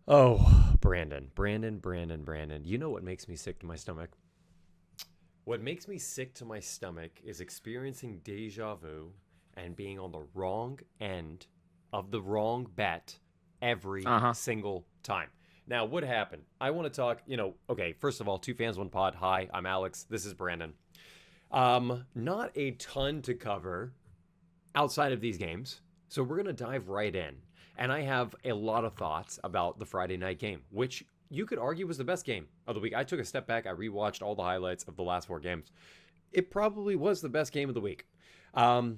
Oh, Brandon. You know what makes me sick to my stomach? What makes me sick to my stomach is experiencing deja vu and being on the wrong end of the wrong bet every Uh huh. single time. Now, what happened? I want to talk, okay, first of all, two fans, one pod. Hi, I'm Alex. This is Brandon. Not a ton to cover outside of these games. So we're going to dive right in. And I have a lot of thoughts about the Friday night game, which you could argue was the best game of the week. I took a step back. I rewatched all the highlights of the last four games. It probably was the best game of the week. Why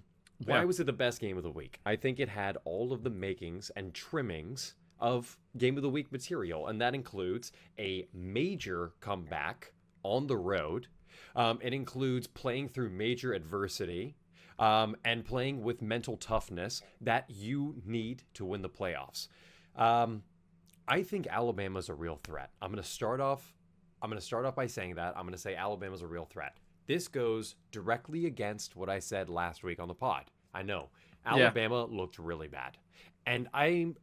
Yeah. was it the best game of the week? I think it had all of the makings and trimmings of game of the week material, and that includes a major comeback on the road. It includes playing through major adversity and playing with mental toughness that you need to win the playoffs. I think Alabama's a real threat. I'm going to start off. I'm going to start off by saying that. I'm going to say Alabama's a real threat. This goes directly against what I said last week on the pod. I know Yeah. Alabama looked really bad. And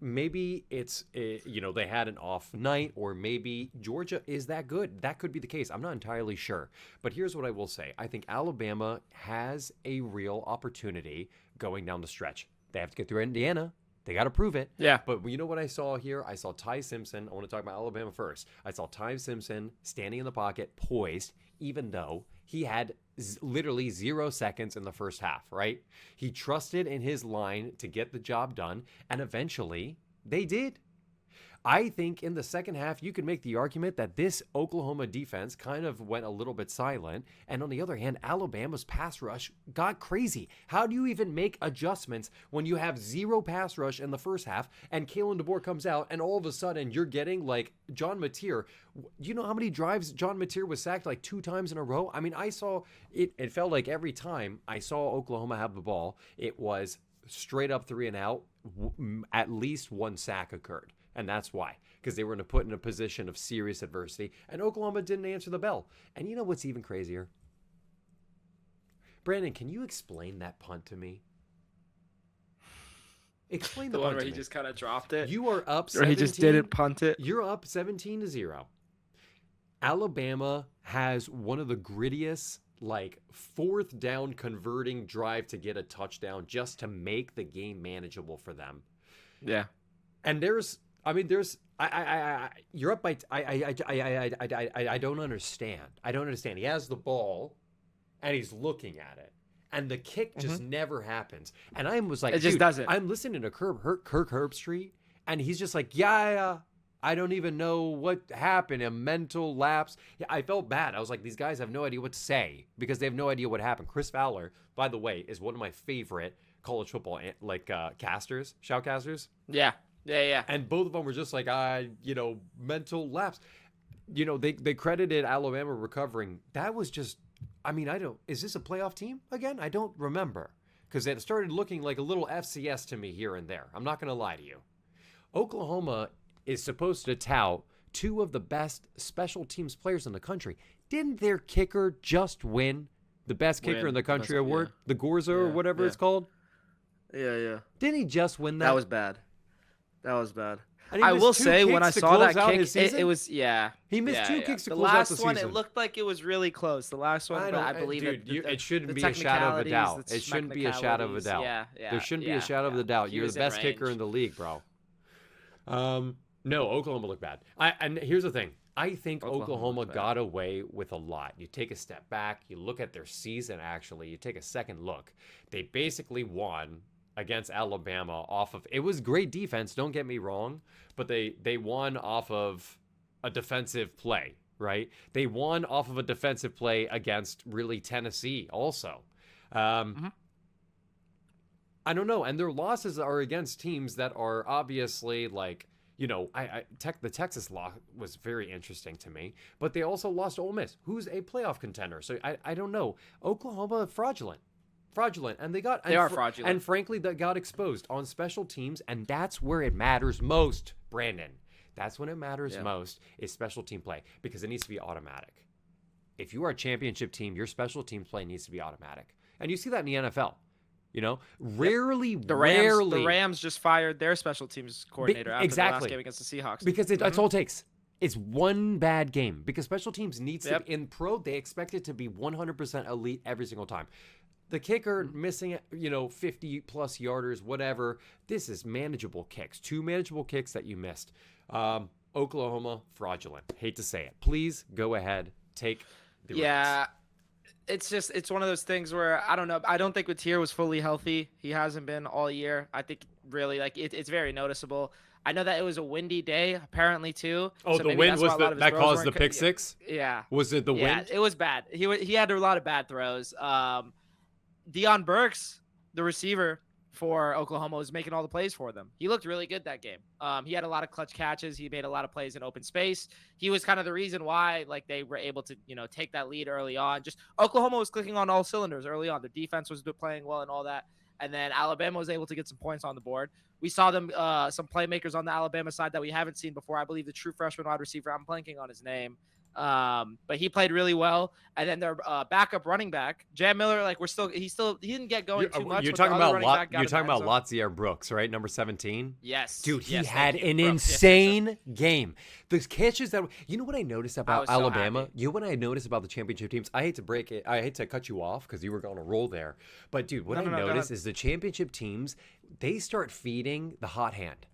maybe it's they had an off night, or maybe Georgia is that good. That could be the case. I'm not entirely sure. But here's what I will say. I think Alabama has a real opportunity going down the stretch. They have to get through Indiana. They got to prove it. Yeah. But you know what I saw here? I saw Ty Simpson. I want to talk about Alabama first. I saw Ty Simpson standing in the pocket, poised, even though he had literally 0 seconds in the first half, right? He trusted in his line to get the job done, and eventually they did. I think in the second half, you could make the argument that this Oklahoma defense kind of went a little bit silent. And on the other hand, Alabama's pass rush got crazy. How do you even make adjustments when you have zero pass rush in the first half and Kalen DeBoer comes out and all of a sudden you're getting like John Mateer? Do you know how many drives John Mateer was sacked like 2 times in a row? I mean, I saw it. It felt like every time I saw Oklahoma have the ball, it was straight up 3 and out. At least 1 sack occurred. And that's why, because they were put in a position of serious adversity, and Oklahoma didn't answer the bell. And you know what's even crazier? Brandon, can you explain that punt to me? Explain the The one punt where to he me. just kind of dropped it. You are up Or 17. he just didn't punt it. You're up 17-0. Alabama has one of the grittiest, like, 4th down converting drive to get a touchdown just to make the game manageable for them. Yeah. And you're up by, I don't understand. I don't understand. He has the ball and he's looking at it. And the kick just never happens. And I was like, It just doesn't. I'm listening to Kirk Herbstreit, and he's just like, yeah, I don't even know what happened. A mental lapse. Yeah, I felt bad. I was like, these guys have no idea what to say because they have no idea what happened. Chris Fowler, by the way, is one of my favorite college football shoutcasters. Yeah. Yeah. And both of them were just like, mental lapse. They credited Alabama recovering. That was just, is this a playoff team again? I don't remember. Because it started looking like a little FCS to me here and there. I'm not going to lie to you. Oklahoma is supposed to tout 2 of the best special teams players in the country. Didn't their kicker just win the best kicker in the country award? Yeah. The Gorza or whatever it's called? Yeah. Didn't he just win that? That was bad. And he I missed will 2 say when I kicks to saw that close out kick, his season? it was He missed 2 kicks to the close out the last one, season. it looked like it was really close. The last one, but I believe it shouldn't the be a shadow of a doubt. technicalities, It shouldn't be a shadow of a doubt. Yeah. There shouldn't be a shadow of a doubt. He You're was the in best kicker range. in the league, bro. No, Oklahoma looked bad. And here's the thing. I think Oklahoma looked bad. got away with a lot. You take a step back, you look at their season, actually, you take a second look. They basically won against Alabama off of, it was great defense, don't get me wrong, but they won off of a defensive play, right? They won off of a defensive play against really Tennessee also. I don't know. And their losses are against teams that are obviously like, the Texas loss was very interesting to me, but they also lost to Ole Miss, who's a playoff contender. So I don't know. Oklahoma, fraudulent. And they are fraudulent. And frankly, that got exposed on special teams, and that's where it matters most, Brandon. That's when it matters most is special team play, because it needs to be automatic. If you are a championship team, your special team play needs to be automatic. And you see that in the NFL. You know, rarely, The rarely. Rams just fired their special teams coordinator after the last game against the Seahawks. Because that's all it takes. It's one bad game. Because special teams needs to be in pro. They expect it to be 100% elite every single time. The kicker missing, 50 plus yarders, whatever. This is manageable kicks. 2 manageable kicks that you missed. Oklahoma, fraudulent. Hate to say it. Please go ahead. Take the reins. It's one of those things where I don't know. I don't think Watier was fully healthy. He hasn't been all year. I think really it's very noticeable. I know that it was a windy day apparently too. Oh, so the wind was that caused the pick six? Yeah. Was it the wind? Yeah, it was bad. He had a lot of bad throws. Deion Burks, the receiver for Oklahoma, was making all the plays for them. He looked really good that game. He had a lot of clutch catches. He made a lot of plays in open space. He was kind of the reason why they were able to, take that lead early on. Just Oklahoma was clicking on all cylinders early on. The defense was playing well and all that. And then Alabama was able to get some points on the board. We saw them some playmakers on the Alabama side that we haven't seen before. I believe the true freshman wide receiver, I'm blanking on his name. But he played really well. And then their backup running back, Jam Miller, he didn't get going too much. You're talking about Lazier Brooks, right? Number 17. Yes, dude, he had an insane game. The catches that you know what I noticed about Alabama. You know what I noticed about the championship teams. I hate to break it. I hate to cut you off because you were going to roll there. But dude, what I noticed is the championship teams, they start feeding the hot hand.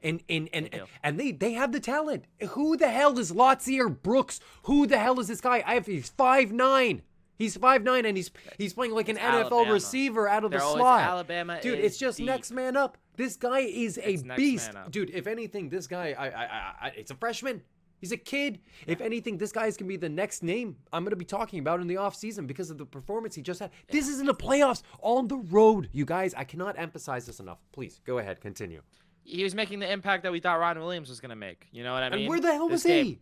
And they have the talent. Who the hell is Lazier Brooks? Who the hell is this guy? He's 5'9". He's 5'9", and he's playing like an NFL Alabama. Receiver out of the slot. Alabama, dude, it's just deep. Next man up. This guy is a beast, dude. If anything, this guy, it's a freshman. He's a kid. Yeah. If anything, this guy's gonna be the next name I'm gonna be talking about in the offseason because of the performance he just had. Yeah. This is in the playoffs on the road, you guys. I cannot emphasize this enough. Please go ahead, continue. He was making the impact that we thought Ryan Williams was going to make. You know what I mean? And where the hell was he?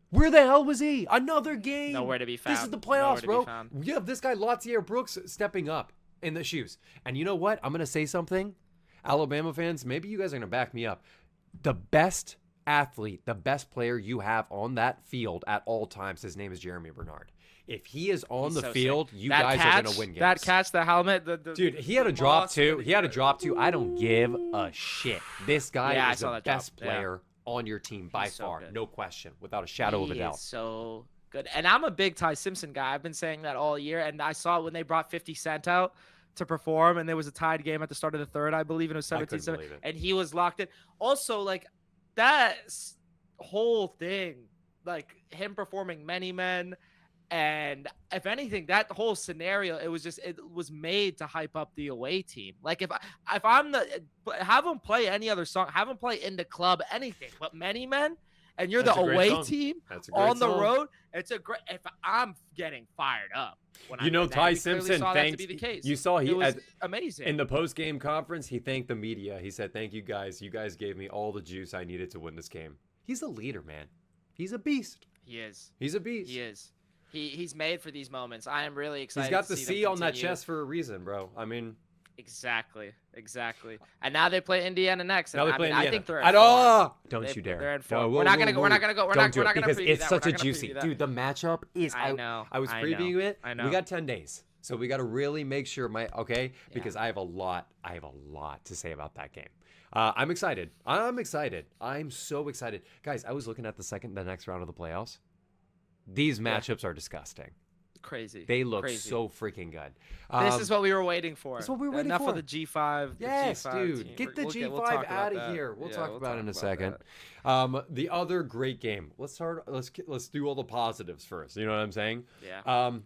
Where the hell was he? Another game. Nowhere to be found. This is the playoffs, bro. You have this guy, Lazier Brooks, stepping up in the shoes. And you know what? I'm going to say something. Alabama fans, maybe you guys are going to back me up. The best athlete, the best player you have on that field at all times, his name is Jeremy Bernard. If he is on the field, you guys are going to win games. That catch, the helmet. Dude, he had a drop too. He had a drop too. I don't give a shit. This guy is the best player on your team by far. No question. Without a shadow of a doubt. He is so good. And I'm a big Ty Simpson guy. I've been saying that all year. And I saw when they brought 50 Cent out to perform, and there was a tied game at the start of the third, I believe, and it was 17-7. And he was locked in. Also, that whole thing, him performing Many Men, and if anything, that whole scenario, it was made to hype up the away team. If I'm have them play any other song, have them play In the Club, anything, but Many Men, and you're the away team on the road, it's a great. If I'm getting fired up, Ty Simpson thanked. You saw it was amazing in the post game conference. He thanked the media. He said, "Thank you guys. You guys gave me all the juice I needed to win this game." He's a leader, man. He's a beast. He is. He's a beast. He is. He's made for these moments. I am really excited. He's got the C on that chest for a reason, bro. I mean, exactly. And now they play Indiana next. Now they play Indiana. I think they're Don't you dare. They're in 4. We're not gonna go. We're not gonna go. We're not gonna because preview it's that. such a juicy, dude. The matchup is. I know. I was previewing it. I know. We got 10 days, so we got to really make sure because I have a lot to say about that game. I'm excited. I'm so excited, guys. I was looking at the next round of the playoffs. These matchups are disgusting. Crazy. They look so freaking good. This is what we were waiting for. This is what we were waiting for. Enough of the G5. Yes, G5 dude. team. Get the G5 out of here. We'll talk about it in a second. The other great game. Let's do all the positives first. You know what I'm saying? Yeah.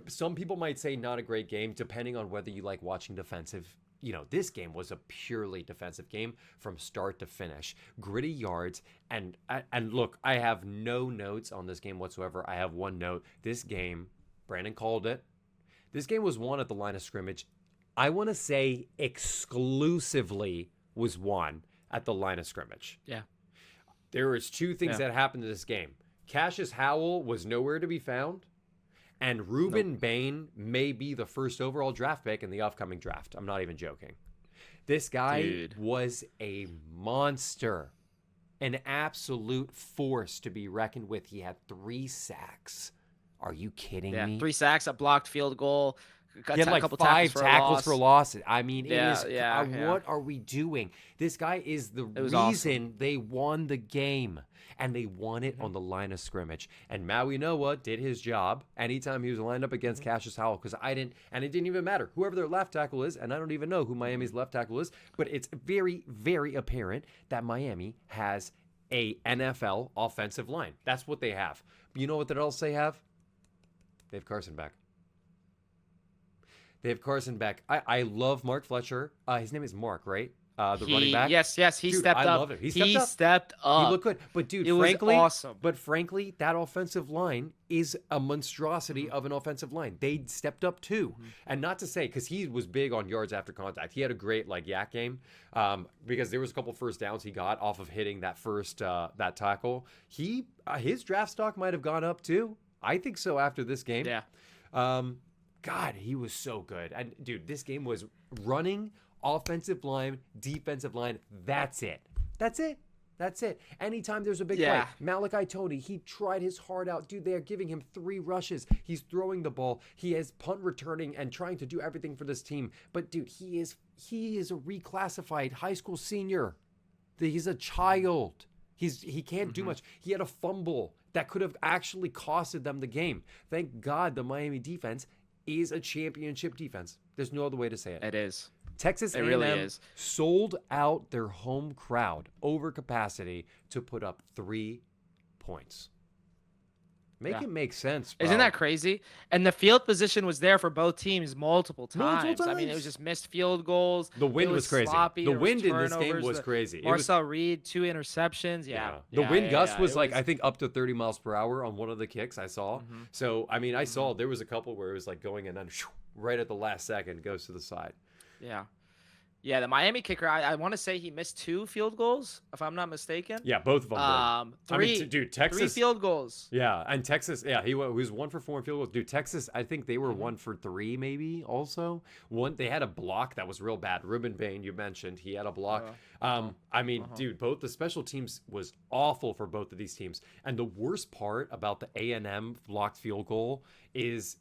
Some people might say not a great game, depending on whether you like watching defensive. This game was a purely defensive game from start to finish. Gritty yards. And look, I have no notes on this game whatsoever. I have one note. This game, Brandon called it. This game was won at the line of scrimmage. I want to say exclusively was won at the line of scrimmage. Yeah. There was 2 things that happened in this game. Cassius Howell was nowhere to be found. And Ruben Bain may be the first overall draft pick in the upcoming draft. I'm not even joking. This guy was a monster. An absolute force to be reckoned with. He had 3 sacks. Are you kidding me? 3 sacks, a blocked field goal, He had a like couple 5 tackles loss. for loss. I mean, Yeah, it is. yeah. What are we doing? This guy is the It was reason awesome. they won the game, and they won it on the line of scrimmage. And Maui Noah did his job anytime he was lined up against Cassius Howell, because it didn't even matter whoever their left tackle is, and I don't even know who Miami's left tackle is, but it's very, very apparent that Miami has a NFL offensive line. That's what they have. You know what else they have? They have Carson back. They have Carson back. I love Mark Fletcher. His name is Mark, right? The running back. Yes, he Dude, stepped I up. love him. He stepped up. He looked good. But dude, It was frankly, awesome. that offensive line is a monstrosity of an offensive line. They stepped up too. And not to say, because he was big on yards after contact. He had a great yak game. Because there was a couple first downs he got off of hitting that first that tackle. His draft stock might have gone up too. I think so after this game. Yeah. God, he was so good. And dude, this game was running, offensive line, defensive line. That's it. Anytime there's a big play, Malachi Tony, he tried his heart out. Dude, they are giving him 3 rushes. He's throwing the ball. He is punt returning and trying to do everything for this team. But dude, he is a reclassified high school senior. He's a child. He can't do much. He had a fumble that could have actually costed them the game. Thank God the Miami defense is a championship defense. There's no other way to say it. It is. Texas A&M really is. sold out their home crowd over capacity to put up 3 points. Make it make sense, bro. Isn't that crazy? And the field position was there for both teams multiple times. I mean, it was just missed field goals. The wind was crazy. Sloppy. The There was wind in this game turnovers. was crazy. Marcel Reed, 2 interceptions. Yeah. The wind gust was It like, I think, up to 30 miles per hour on one of the kicks I saw. Mm-hmm. So, I mean, I saw there was a couple where it was like going and then right at the last second goes to the side. Yeah. Yeah, the Miami kicker, I want to say he missed 2 field goals, if I'm not mistaken. Yeah, both of them did. 3, dude, Texas. 3 field goals. Yeah, and Texas, he was 1 for 4 in field goals. Dude, Texas, I think they were 1 for 3 maybe also. They had a block that was real bad. Ruben Bain, you mentioned, he had a block. Dude, both the special teams was awful for both of these teams. And the worst part about the A&M blocked field goal is,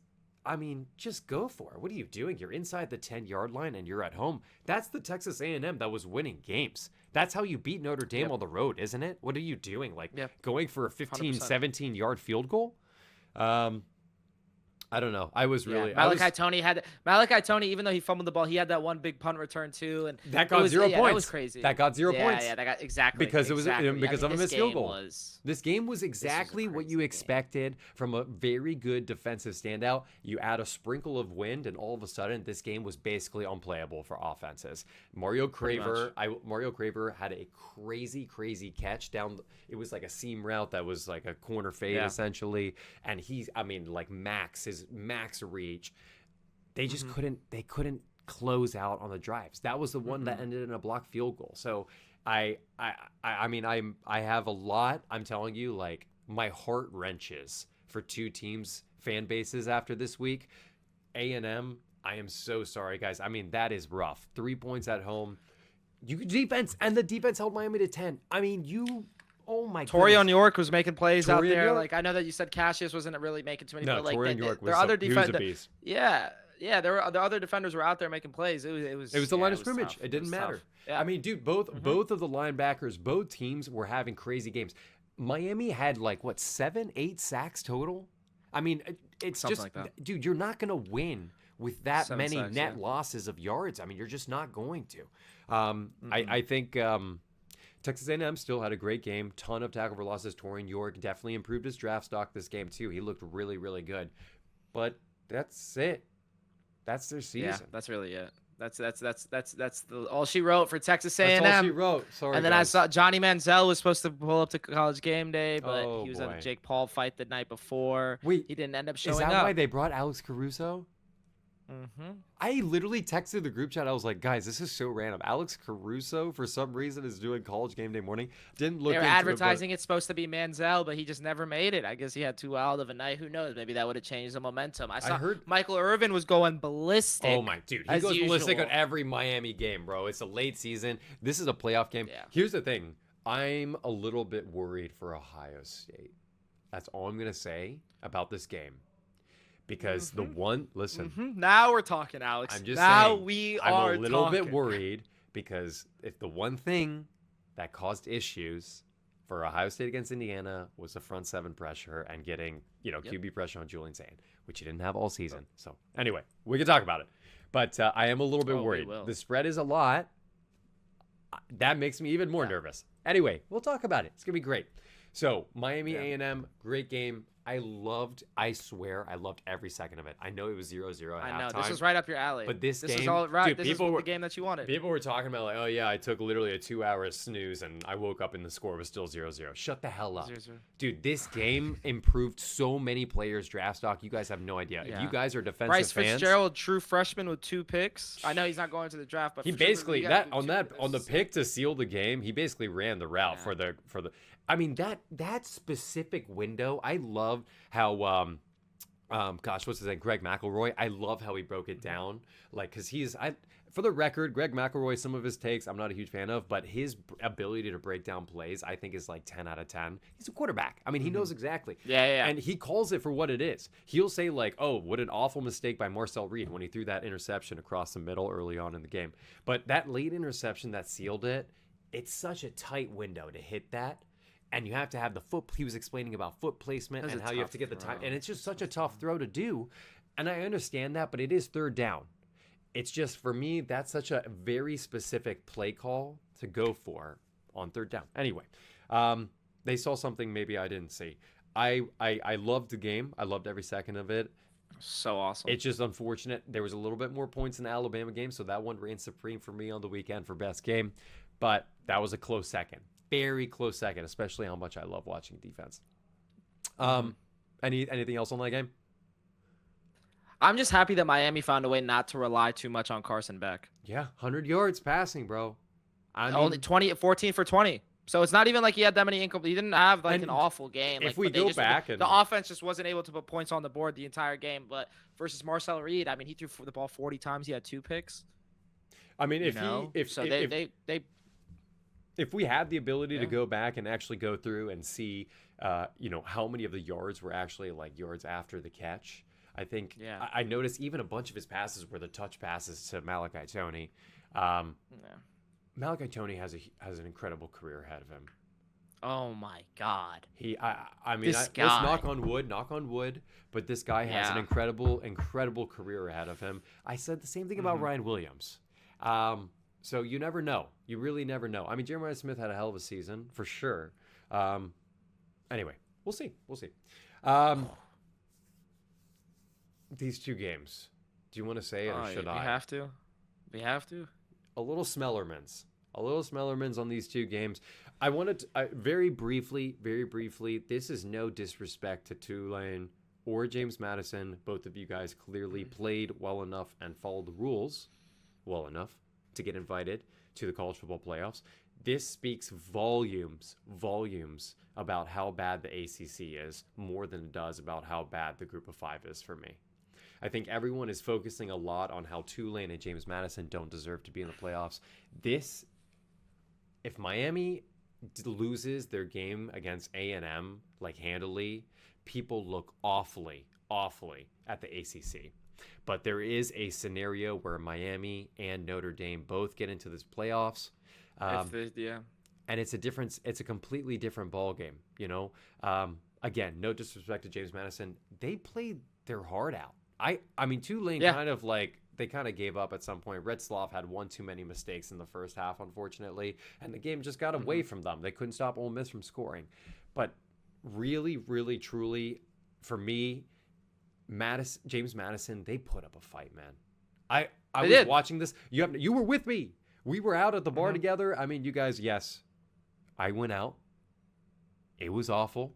just go for it. What are you doing? You're inside the 10-yard line and you're at home. That's the Texas A&M that was winning games. That's how you beat Notre Dame on the road, isn't it? What are you doing? Going for a 15, 17-yard field goal? I don't know. I was really Malachi Tony, even though he fumbled the ball, he had that one big punt return too, and that got 0 points. That was crazy. That got 0 points. Yeah, that got exactly because it was because of a missed field goal. This game was was exactly a what crazy you expected from a very good defensive standout. You add a sprinkle of wind, and all of a sudden, this game was basically unplayable for offenses. Mario Craver had a crazy catch down. It was like a seam route that was like a corner fade essentially, and his max reach. They just couldn't close out on the drives. That was the one that ended in a blocked field goal. So I have a lot. I'm telling you, like, my heart wrenches for 2 teams, fan bases after this week. A&M, I am so sorry, guys. That is rough. 3 points at home. The defense held Miami to 10. Oh my god. Torian York was making plays out there. York? Like, I know that you said Cassius wasn't really making too many. No, but Torian York was other he was a beast. Yeah, the other defenders were out there making plays. It was the line of scrimmage. It didn't matter. Yeah. Dude, both of the linebackers, both teams were having crazy games. Miami had 7, 8 sacks total. It's something just like that. Dude, you're not gonna win with that 7 many sacks, net losses of yards. You're just not going to. I think Texas A&M still had a great game. Ton of tackle for losses. Torian York definitely improved his draft stock this game too. He looked really, really good. But that's it. That's their season. Yeah, that's really it. That's all she wrote for Texas A&M. That's all she wrote. Sorry. And then guys. I saw Johnny Manziel was supposed to pull up to College Game Day, but he was boy. at the Jake Paul fight the night before. Wait, he didn't end up showing up. up. Is that why they brought Alex Caruso? Mm-hmm. I literally texted the group chat. I was like, guys, this is so random. Alex Caruso, for some reason, is doing College Game Day morning. Didn't look They're into advertising it, it's supposed to be Manziel, but he just never made it. I guess he had too wild of a night. Who knows? Maybe that would have changed the momentum. I heard Michael Irvin was going ballistic. Oh, my dude. He goes ballistic on every Miami game, bro. It's a late season. This is a playoff game. Yeah. Here's the thing. I'm a little bit worried for Ohio State. That's all I'm going to say about this game. because the one, listen, Now we're talking, Alex. I'm just now saying, we I'm are a little talking. bit worried because if the one thing that caused issues for Ohio State against Indiana was the front seven pressure and getting, QB pressure on Julian Sand, which he didn't have all season. So anyway, we can talk about it. But I am a little bit worried. The spread is a lot. That makes me even more nervous. Anyway, we'll talk about it. It's going to be great. So Miami A&M, great game. I swear, I loved every second of it. I know it was 0-0 at halftime. I know, this was right up your alley. But this game, is all right. Dude, this is the game that you wanted. People were talking about like, oh yeah, I took literally a 2-hour snooze and I woke up and the score was still 0-0. Shut the hell up. 0-0. Dude, this game improved so many players' draft stock. You guys have no idea. Yeah. If you guys are defensive Bryce fans, Fitzgerald, true freshman with 2 picks. I know he's not going to the draft, but he basically on the pick to seal the game, he basically ran the route for the. I mean that specific window. I loved how what's his name? Greg McElroy. I love how he broke it down. Like, cause for the record, Greg McElroy, some of his takes I'm not a huge fan of, but his ability to break down plays, I think is like 10 out of 10. He's a quarterback. I mean, he knows exactly. Yeah. And he calls it for what it is. He'll say like, oh, what an awful mistake by Marcel Reed when he threw that interception across the middle early on in the game. But that late interception that sealed it, it's such a tight window to hit that. And you have to have the foot. He was explaining about foot placement and how you have to get the time. And it's just such a tough throw to do. And I understand that, but it is third down. It's just, for me, that's such a very specific play call to go for on third down. Anyway, they saw something maybe I didn't see. I loved the game. I loved every second of it. So awesome. It's just unfortunate. There was a little bit more points in the Alabama game, so that one reigned supreme for me on the weekend for best game. But that was a close second. Very close second, especially how much I love watching defense. Anything else on that game? I'm just happy that Miami found a way not to rely too much on Carson Beck. Yeah, 100 yards passing, bro. Only 14 for 20. So it's not even like he had that many incomplete. He didn't have like an awful game. If we go back, the offense just wasn't able to put points on the board the entire game. But versus Marcel Reed, I mean, he threw the ball 40 times. He had 2 picks. I mean, if we had the ability to go back and actually go through and see, how many of the yards were actually like yards after the catch, I think I noticed even a bunch of his passes were the touch passes to Malachi Toney. Malachi Toney has an incredible career ahead of him. Oh my God. Let's knock on wood, but this guy has an incredible career ahead of him. I said the same thing about Ryan Williams. So you never know. You really never know. I mean, Jeremiah Smith had a hell of a season for sure. Anyway, we'll see. These 2 games. Do you want to say it or should I? We have to. A little Smellermans on these 2 games. I wanted to, very briefly, this is no disrespect to Tulane or James Madison. Both of you guys clearly played well enough and followed the rules well enough to get invited to the college football playoffs. This speaks volumes about how bad the ACC is, more than it does about how bad the group of 5 is for me. I think everyone is focusing a lot on how Tulane and James Madison don't deserve to be in the playoffs. If Miami loses their game against A&M like handily, people look awfully at the ACC. But there is a scenario where Miami and Notre Dame both get into this playoffs. And it's a completely different ball game, Again, no disrespect to James Madison. They played their heart out. I mean, Tulane kind of gave up at some point. Red Slough had one too many mistakes in the first half, unfortunately, and the game just got away from them. They couldn't stop Ole Miss from scoring. But really, really, truly, for me, James Madison, they put up a fight, man. I was watching this. You were with me. We were out at the bar together. I mean, you guys, yes. I went out. It was awful.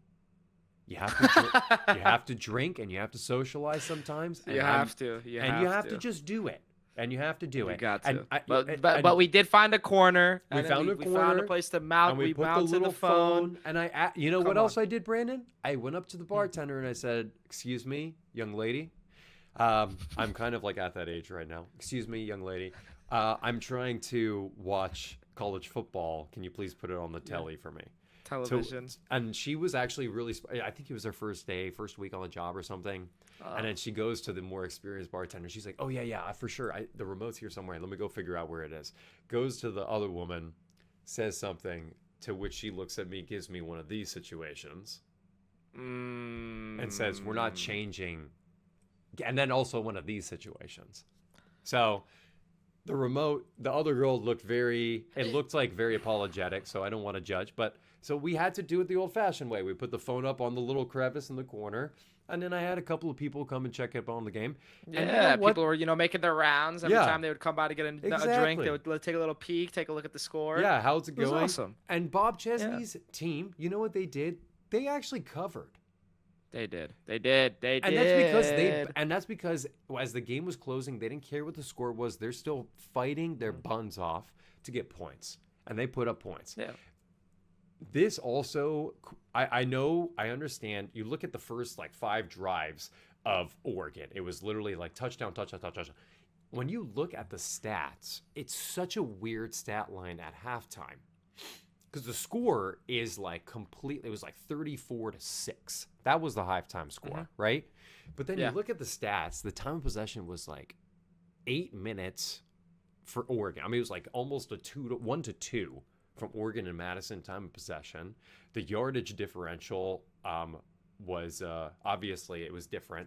You have to drink and you have to socialize sometimes. And you have to just do it. And you have to do it. You got to. But we did find a corner. We found a place to mount. And we put the little phone. And what else I did, Brandon? I went up to the bartender and I said, "Excuse me, young lady." I'm kind of like at that age right now. "Excuse me, young lady. I'm trying to watch college football. Can you please put it on the telly for me? Television. And she was actually really, I think it was her first week on the job or something. And then she goes to the more experienced bartender. She's like, oh, yeah, for sure. The remote's here somewhere. Let me go figure out where it is. Goes to the other woman, says something, to which she looks at me, gives me one of these situations, and says, we're not changing. And then also one of these situations. So the other girl looked like very apologetic, so I don't want to judge. But so we had to do it the old-fashioned way. We put the phone up on the little crevice in the corner, and then I had a couple of people come and check up on the game. Yeah, and you know what? people were, making their rounds. Every time they would come by to get a drink, they would take a little peek, take a look at the score. Yeah, how's it going? It was awesome. And Bob Chesney's team, you know what they did? They actually covered. They did. And that's because as the game was closing, they didn't care what the score was. They're still fighting their buns off to get points, and they put up points. Yeah. This also, I understand. You look at the first 5 drives of Oregon. It was literally touchdown. When you look at the stats, it's such a weird stat line at halftime. Because the score is completely, it was 34-6. That was the halftime score, right? But then you look at the stats, the time of possession was 8 minutes for Oregon. I mean, it was almost a 1-2 from Oregon and Madison time of possession. The yardage differential was obviously it was different.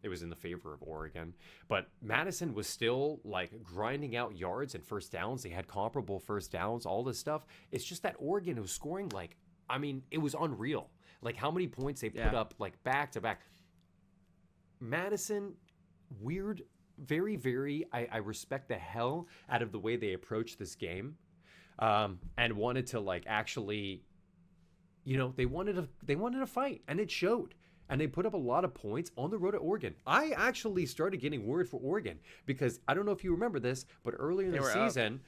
It was in the favor of Oregon, but Madison was still grinding out yards and first downs. They had comparable first downs, all this stuff. It's just that Oregon was scoring it was unreal. How many points they put up back to back. Madison, weird, very, very. I respect the hell out of the way they approached this game, and wanted to actually. They wanted to fight, and it showed. And they put up a lot of points on the road at Oregon. I actually started getting worried for Oregon because I don't know if you remember this, but earlier in the season,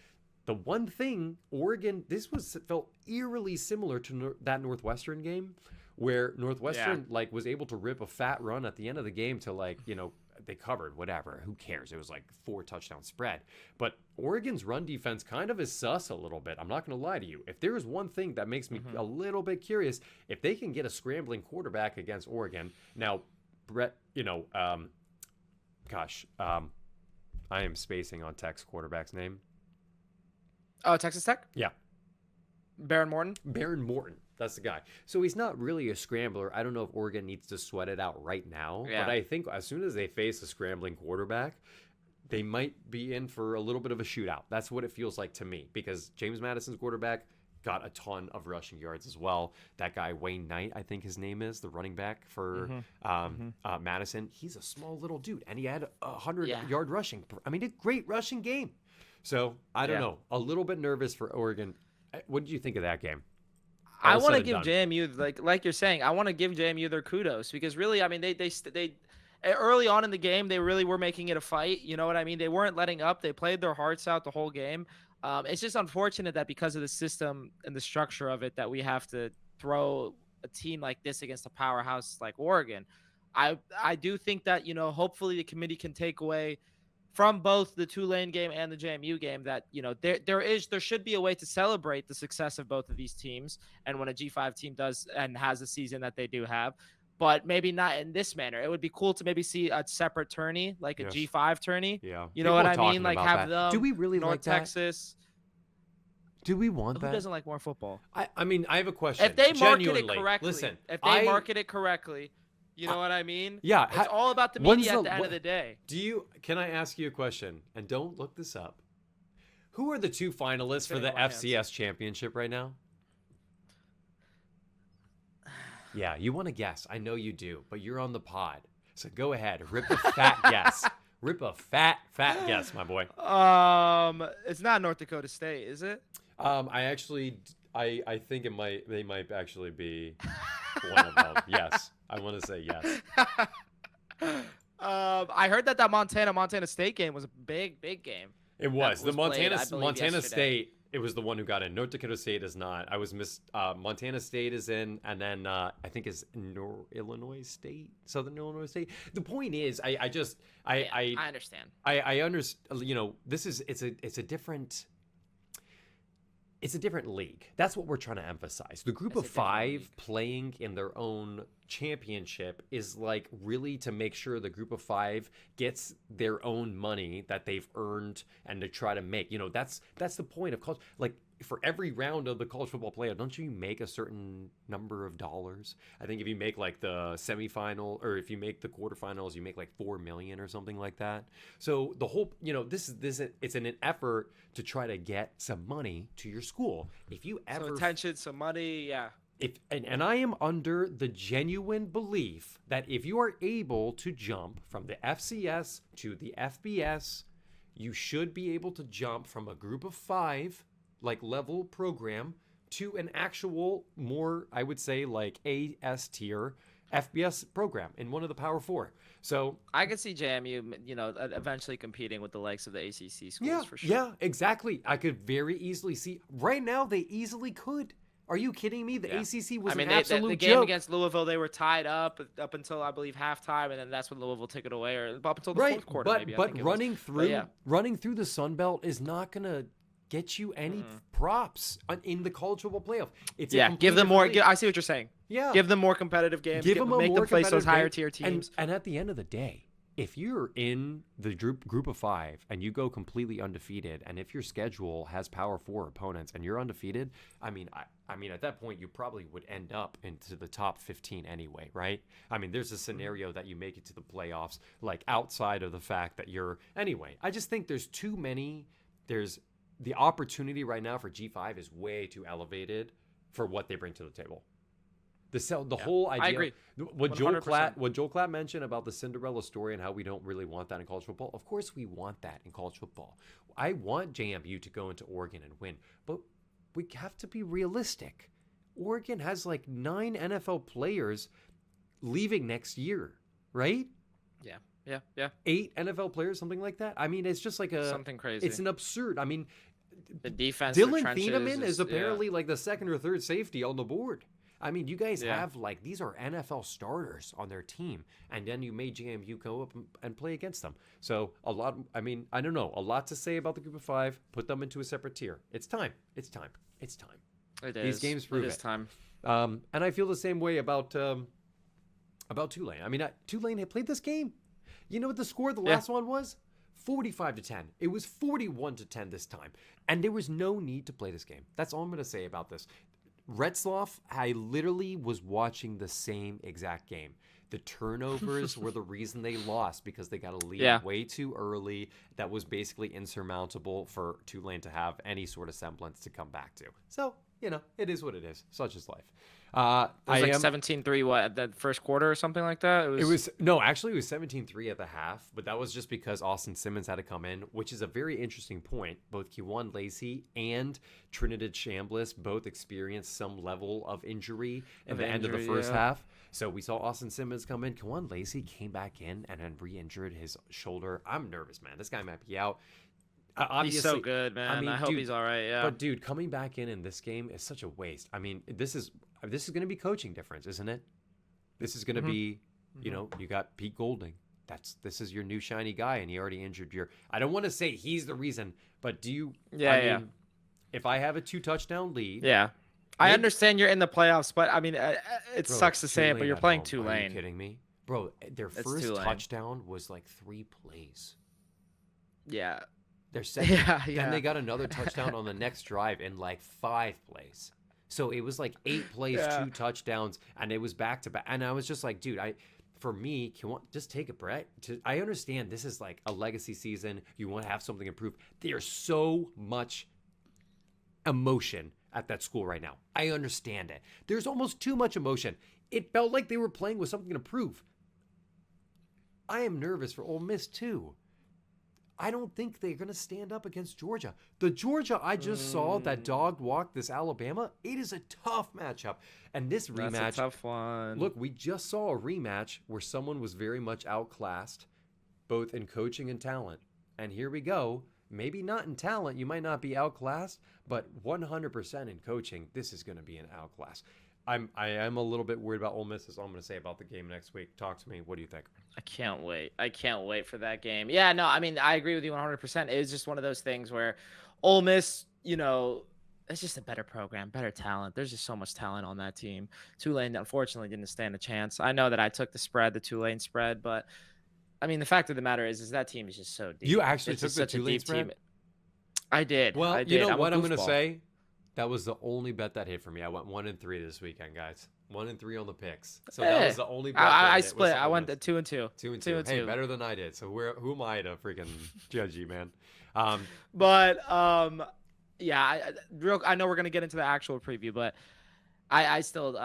the one thing Oregon, felt eerily similar to that Northwestern game where Northwestern was able to rip a fat run at the end of the game to they covered, whatever. Who cares? It was 4 touchdown spread. But Oregon's run defense kind of is sus a little bit. I'm not going to lie to you. If there is one thing that makes me a little bit curious, if they can get a scrambling quarterback against Oregon. Now, Brett, I am spacing on Tech's quarterback's name. Oh, Texas Tech? Yeah. Baron Morton? Baron Morton. That's the guy. So he's not really a scrambler. I don't know if Oregon needs to sweat it out right now. Yeah. But I think as soon as they face a scrambling quarterback, they might be in for a little bit of a shootout. That's what it feels like to me because James Madison's quarterback got a ton of rushing yards as well. That guy, Wayne Knight, I think his name is, the running back for Madison. He's a small little dude, and he had 100-yard rushing. I mean, a great rushing game. So, I don't know. A little bit nervous for Oregon. What did you think of that game? I want to give JMU, like you're saying, I want to give JMU their kudos because really, I mean, they early on in the game, they really were making it a fight. You know what I mean? They weren't letting up. They played their hearts out the whole game. It's just unfortunate that because of the system and the structure of it that we have to throw a team like this against a powerhouse like Oregon. I do think that, hopefully the committee can take away from both the Tulane game and the JMU game that, there should be a way to celebrate the success of both of these teams. And when a G5 team does and has a season that they do have, but maybe not in this manner. It would be cool to maybe see a separate tourney, like a G5 tourney. Yeah. You know what I mean? Have them. Do we really North like that? Texas. Do we want that? Who doesn't like more football? I mean, I have a question. If they market it correctly, you know what I mean? Yeah. It's all about the media at the end of the day. Can I ask you a question? And don't look this up. Who are the 2 finalists for the FCS championship right now? Yeah, you want to guess. I know you do, but you're on the pod. So go ahead. Rip a fat guess. Rip a fat guess, my boy. It's not North Dakota State, is it? I think they might actually be one of them. Yes. I want to say yes. I heard that Montana State game was a big game. It was. The Montana State, it was the one who got in. North Dakota State is not. Montana State is in, and then I think is Illinois State, Southern Illinois State. The point is, I understand. I understand. It's a different. it's a different league. That's what we're trying to emphasize. The group It's of a different 5 league. playing in their own championship is like really to make sure the group of 5 gets their own money that they've earned and to try to make. That's the point of college. Like for every round of the college football playoff, don't you make a certain number of dollars? I think if you make like the semifinal or if you make the quarterfinals, you make like 4 million or something like that. So the whole, this it's an effort to try to get some money to your school. If you ever Some attention, some money, yeah. and I am under the genuine belief that if you are able to jump from the FCS to the FBS, you should be able to jump from a group of 5 like level program to an actual more, I would say, like AS tier FBS program in one of the Power 4. So I could see JMU, eventually competing with the likes of the ACC schools yeah, for sure. yeah, exactly. I could very easily see right now they easily could. Are you kidding me? The Yeah. ACC was I mean, an absolute the game joke. against Louisville, they were tied up until I believe halftime, and then that's when Louisville took it away, or up until the Right, fourth quarter, but maybe. I but think it running was. through yeah. running through the Sun Belt is not gonna get you any props in the college football playoff. It's a Yeah, completely give them more. different league. I see what you're saying. Yeah, Give them more competitive games. give them a make more them face those competitive higher game. tier teams. And at the end of the day, if you're in the group of 5 and you go completely undefeated, and if your schedule has Power 4 opponents and you're undefeated, I mean at that point you probably would end up into the top 15 anyway, right? I mean, there's a scenario that you make it to the playoffs, like outside of the fact that you're anyway. I just think there's too many. There's the opportunity right now for G5 is way too elevated for what they bring to the table. The whole idea. I agree. What Joel 100%. Klatt mentioned about the Cinderella story and how we don't really want that in college football. Of course, we want that in college football. I want JMU to go into Oregon and win, but we have to be realistic. Oregon has like 9 NFL players leaving next year, right? Yeah. 8 NFL players, something like that. I mean, it's just like Something crazy. It's an absurd. I mean, The defense. Dylan trenches Thieneman is yeah. apparently like the second or third safety on the board. I mean, you guys Yeah. have like these are NFL starters on their team, and then you made JMU go up and play against them. So a lot. I mean, I don't know, a lot to say about the group of 5. Put them into a separate tier. It's time. It's time. It's time. It These is. games prove it is it. time. And I feel the same way about Tulane. I mean, Tulane had played this game. You know what the score of the last one was? 45-10. It was 41-10 this time. And there was no need to play this game. That's all I'm going to say about this. Retzloff, I literally was watching the same exact game. The turnovers were the reason they lost because they got a lead way too early. That was basically insurmountable for Tulane to have any sort of semblance to come back to. So, it is what it is. Such is life. It was like 17-3, what, at the first quarter or something like that? It was 17-3 at the half, but that was just because Austin Simmons had to come in, which is a very interesting point. Both Kewan Lacey and Trinidad Chambliss both experienced some level of injury at the end of the first half. So we saw Austin Simmons come in. Kewan Lacey came back in and then re-injured his shoulder. I'm nervous, man. This guy might be out. He's so good, man. I hope he's all right. Yeah. But dude, coming back in this game is such a waste. I mean, this is going to be coaching difference, isn't it? This is going to be, you got Pete Golding. This is your new shiny guy, and he already injured your. I don't want to say he's the reason, but do you? I mean, if I have a 2 touchdown lead, I understand you're in the playoffs, but I mean, it sucks to say it, but you're playing Tulane. Are you kidding me, bro? Their first touchdown was like 3 plays. Yeah. Their second, then they got another touchdown on the next drive in like 5 plays. So it was like 8 plays, 2 touchdowns, and it was back to back. And I was just like, dude, for me, just take a breath. I understand this is like a legacy season. You want to have something improved. There's so much emotion at that school right now. I understand it. There's almost too much emotion. It felt like they were playing with something to prove. I am nervous for Ole Miss too. I don't think they're going to stand up against Georgia. The Georgia I just saw that dog walk this Alabama, it is a tough matchup. And this rematch, that's a tough one. Look, we just saw a rematch where someone was very much outclassed, both in coaching and talent. And here we go. Maybe not in talent. You might not be outclassed, but 100% in coaching, this is going to be an outclass. I am a little bit worried about Ole Miss. That's all I'm going to say about the game next week. Talk to me. What do you think? I can't wait. I can't wait for that game. Yeah, no, I mean, I agree with you 100%. It is just one of those things where Ole Miss, it's just a better program, better talent. There's just so much talent on that team. Tulane unfortunately didn't stand a chance. I know that I took the Tulane spread, but I mean the fact of the matter is that team is just so You deep. actually It's took just the such a Tulane deep team. spread? I did. Well, I you did. know I'm what a I'm gonna goofball. say? That was the only bet that hit for me. I went 1-3 this weekend, guys. 1-3 on the picks. So that was the only bet. I that hit with split. I something went this. to 2-2. 2-2. Hey, better than I did. So who am I to freaking judge you, man? But yeah, I know we're gonna get into the actual preview, but I still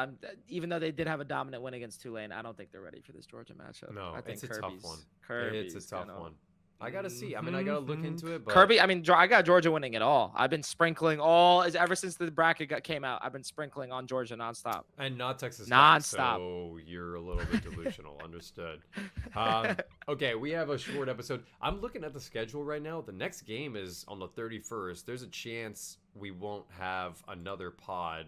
even though they did have a dominant win against Tulane, I don't think they're ready for this Georgia matchup. No, I think it's a tough one. Kirby's It's a tough gonna, one. I gotta see. I mean, I gotta look into it. But Kirby. I mean, I got Georgia winning it all. I've been sprinkling ever since the bracket came out. I've been sprinkling on Georgia nonstop. And not Texas Tech, Nonstop. so you're a little bit delusional. Understood. Okay, we have a short episode. I'm looking at the schedule right now. The next game is on the 31st. There's a chance we won't have another pod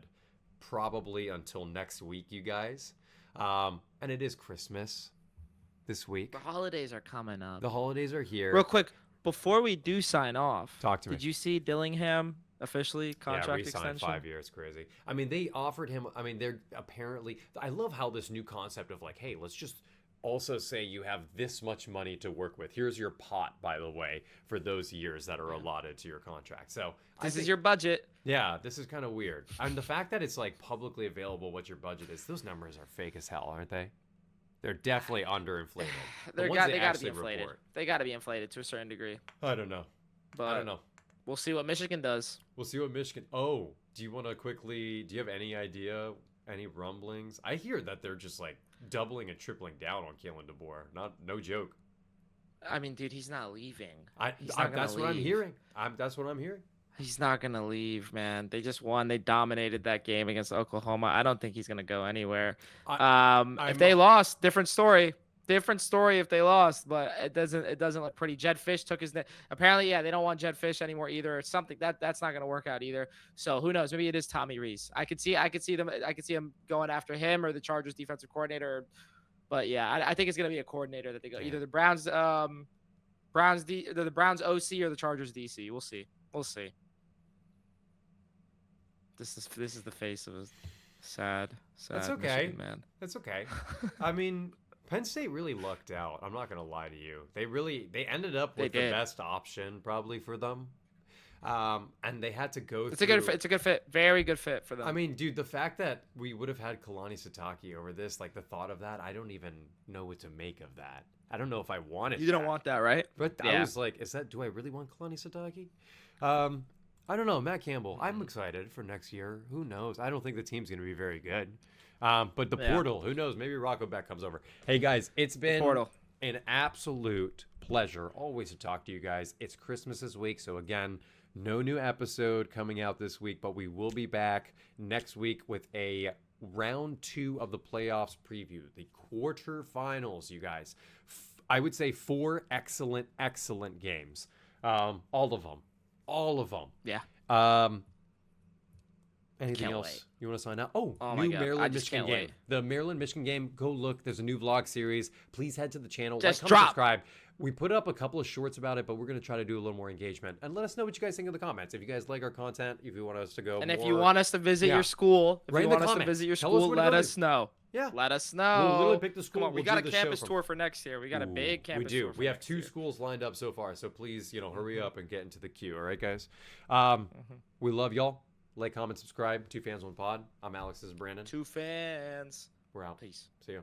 probably until next week, you guys. And it is Christmas this week. The holidays are coming up. The holidays are here. Real quick, before we do sign off, Talk to me. Did you see Dillingham officially contract re-signed extension? 5 years. Crazy. I mean, they offered him. I mean, they're apparently. I love how this new concept of like, hey, let's just also say you have this much money to work with. Here's your pot, by the way, for those years that are allotted to your contract. So this is your budget. Yeah, this is kind of weird. And the fact that it's like publicly available what your budget is, those numbers are fake as hell, aren't they? They're definitely underinflated. They got to be inflated. They got to be inflated to a certain degree. I don't know. But I don't know. We'll see what Michigan does. We'll see what Michigan. Oh, do you want to quickly? Do you have any idea? Any rumblings? I hear that they're just like doubling and tripling down on Kalen DeBoer. No joke. I mean, dude, he's not leaving. That's what I'm hearing. That's what I'm hearing. He's not gonna leave, man. They just won. They dominated that game against Oklahoma. I don't think he's gonna go anywhere. If they lost, different story. Different story if they lost, but it doesn't look pretty. Jed Fish took his apparently, yeah, they don't want Jed Fish anymore either. Or something that's not gonna work out either. So who knows? Maybe it is Tommy Rees. I could see him going after him or the Chargers defensive coordinator. But yeah, I think it's gonna be a coordinator that they go either the Browns OC or the Chargers DC. We'll see. This is the face of a sad That's okay, Michigan man. That's okay. I mean, Penn State really lucked out. I'm not gonna lie to you. They ended up with the best option probably for them, and they had to go. It's a good fit, very good fit for them. I mean, dude, the fact that we would have had Kalani Sitake over this, like the thought of that, I don't even know what to make of that. I don't know if I wanted. You don't want that, right? But yeah. I was like, do I really want Kalani Sitake? I don't know, Matt Campbell. I'm excited for next year. Who knows? I don't think the team's going to be very good. But the portal, who knows? Maybe Rocco Beck comes over. Hey, guys, it's been an absolute pleasure always to talk to you guys. It's Christmas this week, so again, no new episode coming out this week, but we will be back next week with a round 2 of the playoffs preview, the quarterfinals, you guys. I would say 4 excellent games. All of them. Yeah. Anything else you want to sign out? Oh new Maryland Michigan game. The Maryland Michigan game. Go look. There's a new vlog series. Please head to the channel. Just subscribe. We put up a couple of shorts about it, but we're going to try to do a little more engagement. And let us know what you guys think in the comments. If you guys like our content, if you want us to go if you want us to visit your school, let us know. Yeah. Let us know. We'll literally pick the school. Come on, we got a campus tour for next year. We got a big campus tour. We have 2 schools lined up so far, so please, hurry up and get into the queue. All right, guys? We love y'all. Like, comment, subscribe. 2 Fans, 1 Pod. I'm Alex. This is Brandon. 2 fans. We're out. Peace. See you.